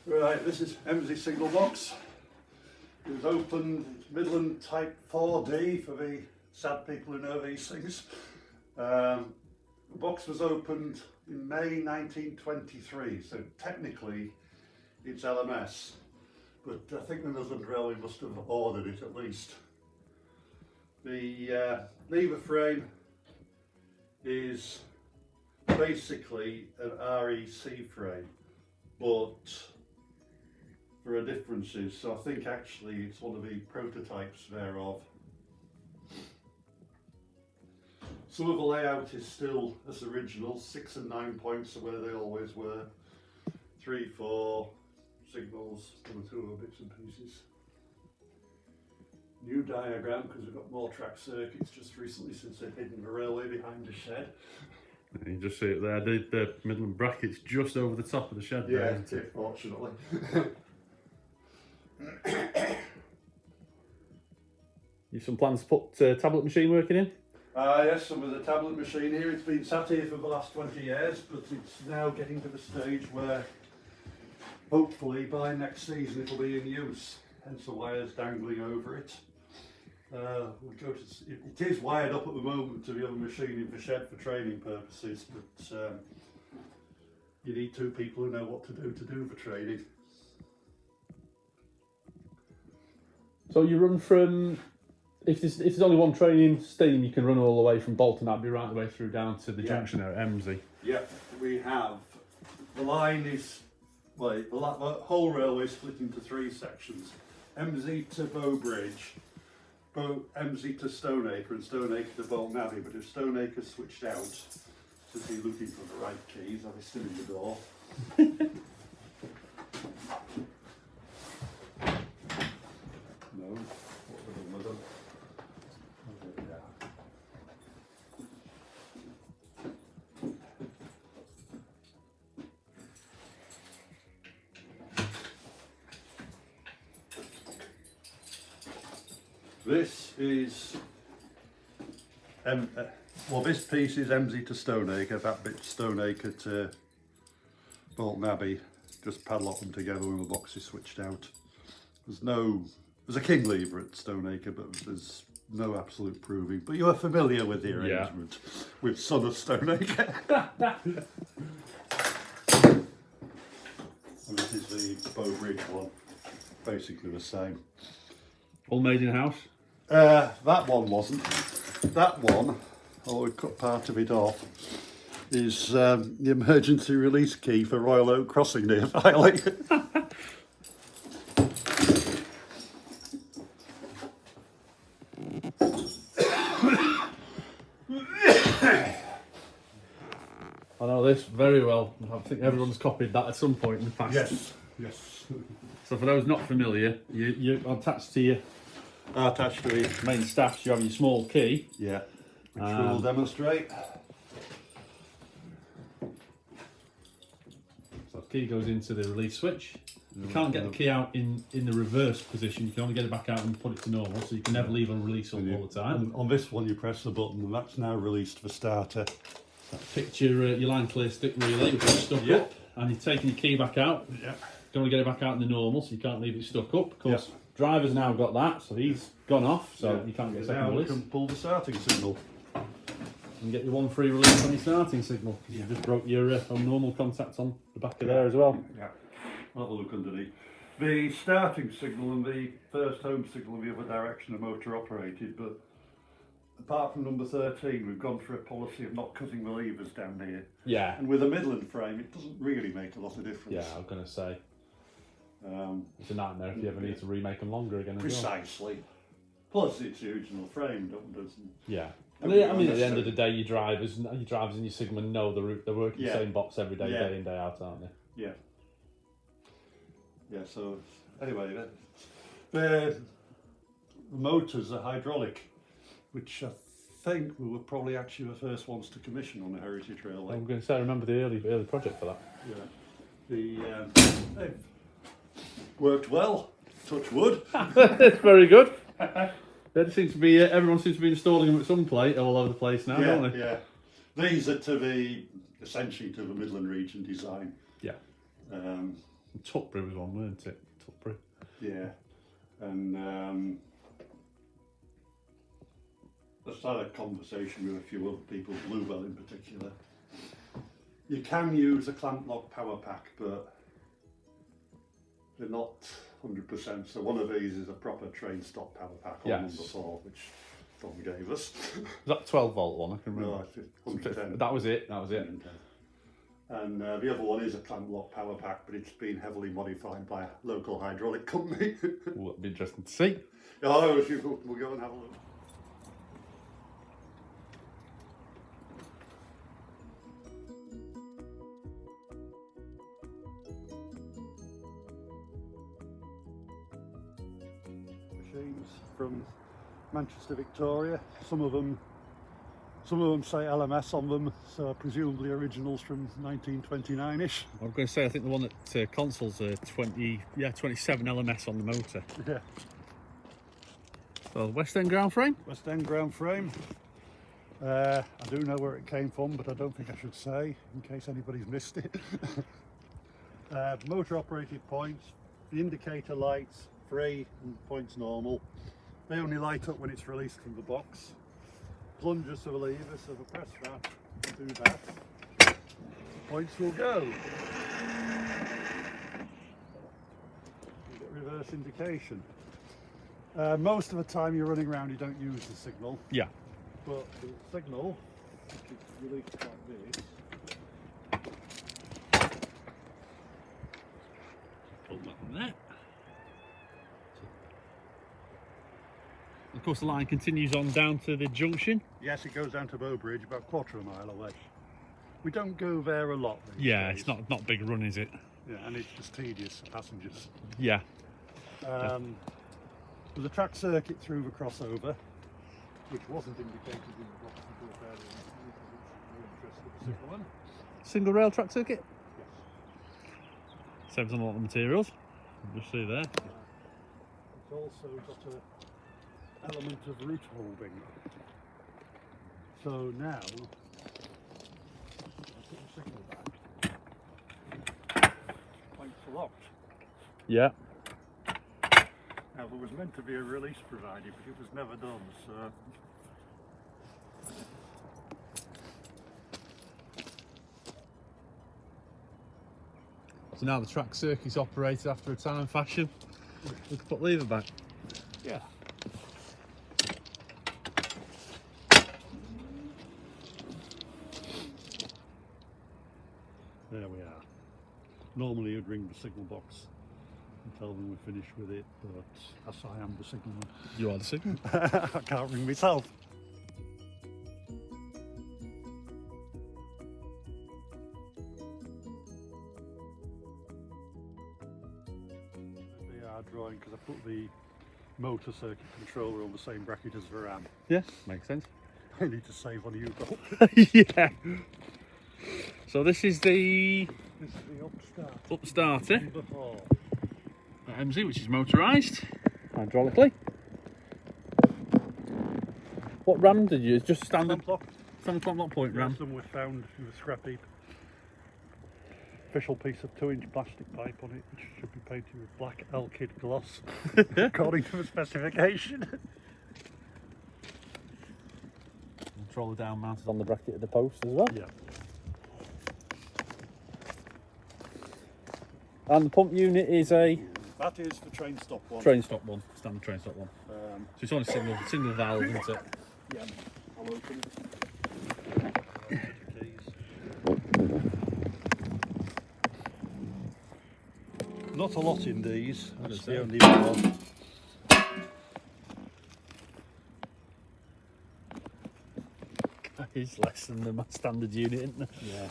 Right, this is Embsay Signalbox. It was opened Midland Type 4D for the sad people who know these things. The box was opened in May 1923, so technically it's LMS, but I think the Midland Railway must have ordered it at least. The lever frame is basically an REC frame, but there are differences, so I think actually it's one of the prototypes thereof. Some of the layout is still as original. 6 and 9 points are where they always were. 3, 4 signals, 1 or 2 other bits and pieces. New diagram because we've got more track circuits just recently since they've hidden the railway behind the shed. You just see it there, the Midland bracket's just over the top of the shed there, isn't it? Fortunately. You've some plans to put tablet machine working in? Yes, some of the tablet machine here. It's been sat here for the last 20 years, but it's now getting to the stage where hopefully by next season it'll be in use, hence the wires dangling over it. It is wired up at the moment to the other machine in the shed for training purposes, but you need 2 people who know what to do the training. So you run from, if there's only one train in steam, you can run all the way from Bolton Abbey right the way through down to the junction there at Embsay. Yeah, we have. The line is, well, the whole railway is split into 3 sections. Embsay to Bow Bridge, Embsay to Stoneacre, and Stoneacre to Bolton Abbey. But if Stoneacre switched out, just be looking for the right keys, I'll be still in the door. No, what have I done with them? Oh, there we are. This is, well, this piece is Embsay to Stoneacre, that bit Stoneacre to Bolton Abbey. Just padlock them together when the box is switched out. There's a king lever at Stoneacre, but there's no absolute proving. But you are familiar with the arrangement with Son of Stoneacre. And this is the Bow Bridge one, basically the same. All made in house? That one wasn't. That one, although we cut part of it off, is the emergency release key for Royal Oak Crossing near Filey. I know this very well. I think everyone's copied that at some point in the past. Yes, yes. So for those not familiar, you're attached to your main staffs, you have your small key. Yeah, which we will demonstrate. So the key goes into the release switch. You can't get the key out in the reverse position. You can only get it back out and put it to normal, so you can never leave on release all the time. On this one you press the button and that's now released the starter. Picture your line clear stick relay, which is stuck up, and you're taking your key back out. Yeah. You don't want to get it back out in the normal, so you can't leave it stuck up. Of course, driver's now got that, so he's gone off, so you can't get a second now release. You can pull the starting signal. And get your 1 free release on your starting signal, because you just broke your own normal contact on the back of there as well. Yeah, I'll have a look underneath. The starting signal and the first home signal in the other direction are motor operated, but apart from number 13, we've gone for a policy of not cutting the levers down here. Yeah. And with a Midland frame, it doesn't really make a lot of difference. Yeah, I was going to say. It's a nightmare if you ever need to remake them longer again. Precisely. Plus, it's the original frame, doesn't? Yeah. I mean, at the end of the day, your drivers and your signalmen know the route. They're working the same box every day, day in, day out, aren't they? Yeah. Yeah, so anyway, the motors are hydraulic, which I think we were probably actually the first ones to commission on the Heritage Railway. I'm going to say, I remember the early project for that. Yeah. They've worked well, touch wood. That's very good. Everyone seems to be installing them at some place all over the place now, don't they? Yeah. These are essentially to the Midland region design. Yeah. Tutbury was one, weren't it? Tutbury. Yeah, and I started a conversation with a few other people, Bluebell in particular. You can use a clamp lock power pack, but they're not 100%. So one of these is a proper train stop power pack, or Yes. number 4, which Tom gave us. Was that 12 volt one? I can remember. No, 110. That was it. That was it. And the other one is a clamp lock power pack, but it's been heavily modified by a local hydraulic company. Well, that'd be interesting to see. Oh, we'll go and have a look. Machines from Manchester, Victoria. Some of them say LMS on them, so presumably originals from 1929ish. I'm going to say I think the one at Console's 27 LMS on the motor. Yeah. So West End ground frame. West End ground frame. I do know where it came from, but I don't think I should say in case anybody's missed it. Motor operated points. The indicator lights free and points normal. They only light up when it's released from the box. Plungers to the lever, so if I press that, do that, the points will go. You get reverse indication. Most of the time you're running around, you don't use the signal, Yeah. but the signal, which is released like this, Put that on there. Of course, the line continues on down to the junction. yes, it goes down to Bow Bridge, about a quarter of a mile away. We don't go there a lot these Yeah, days. it's not big run, is it? Yeah, and it's just tedious for passengers. Yeah. There's a track circuit through the crossover, which wasn't indicated in the box until fairly recently, because it's the interest of the one. Single rail track circuit. Yes. Saves on a lot of materials. You'll see there. It's also got an element of route holding. So now, I'll put the signal back. Points are locked. Yeah. Now there was meant to be a release provided, but it was never done, so... So now the track circuit's operated after a time fashion. We can put lever back. Yeah. There we are. Normally you'd ring the signal box and tell them we're finished with it, but as I am the signalman, You are the signal. I can't ring myself. VR drawing because I put the motor circuit controller on the same bracket as the RAM. Yeah, makes sense. I need to save on U-bolt. Yeah. So this is the This is the Upstarter Number 4. at Embsay, which is motorised hydraulically. What RAM did you use? Just standard Clamp lock. lock point RAM. Some were found in the scrap heap. Official piece of 2-inch plastic pipe on it, which should be painted with black Alkyd gloss, according to the specification. Controller down mounted on the bracket of the post as well. Yeah. And the pump unit is a That is the train stop one. train stop one, standard train stop one. Um, So it's on a single valve, isn't it? yeah. I'll open it. Keys. Not a lot in these. That's is the that? only one. That is less than the standard unit, isn't it? Yeah.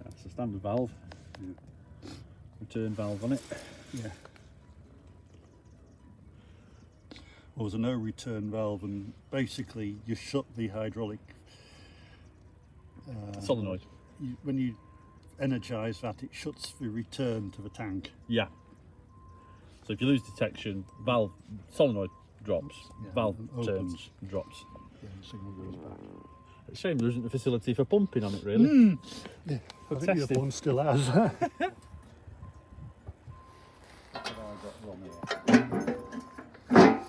That's a standard valve. Yeah. Return valve on it. Yeah. Well, there's a no return valve, and basically you shut the hydraulic Solenoid. when you energise that, it shuts the return to the tank. Yeah. So if you lose detection, valve solenoid drops, Yeah, valve opens. turns, drops. Yeah, the signal goes back. It's a shame there isn't a facility for pumping on it, really. Yeah. For I think the other testing. one still has. on here.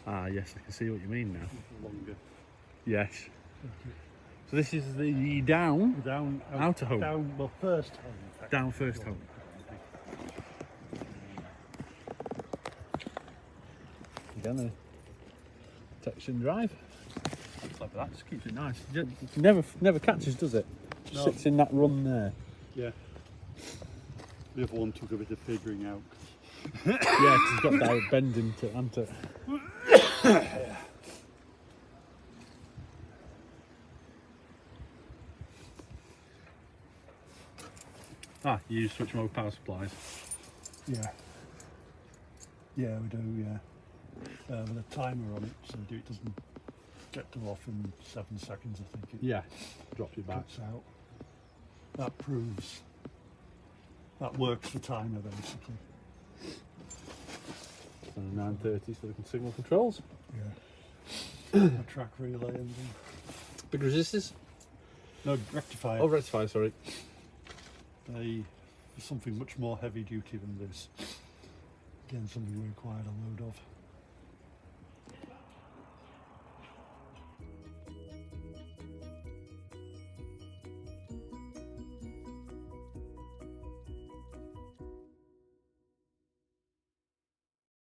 Ah, yes, I can see what you mean now. Longer. Yes. So this is the down outer home. Well, first home. Down first home. Again, a protection drive. Like that, just keeps it nice. It never catches, does it? Just sits in that run there. Yeah. The other one took a bit of figuring out. Yeah, 'cause it's got that bend into it, hasn't it? Ah, you switch them over power supplies. Yeah. Yeah, we do, yeah. With a timer on it, so it doesn't get to off in 7 seconds, I think. It Yeah, drops you back. cuts out. That proves, that works for timer, basically. And 930 for the signal controls. Yeah. A track relay and Big resistors? no rectifier. Oh, rectifier, sorry. They are something much more heavy duty than this. Again, something we required a load of.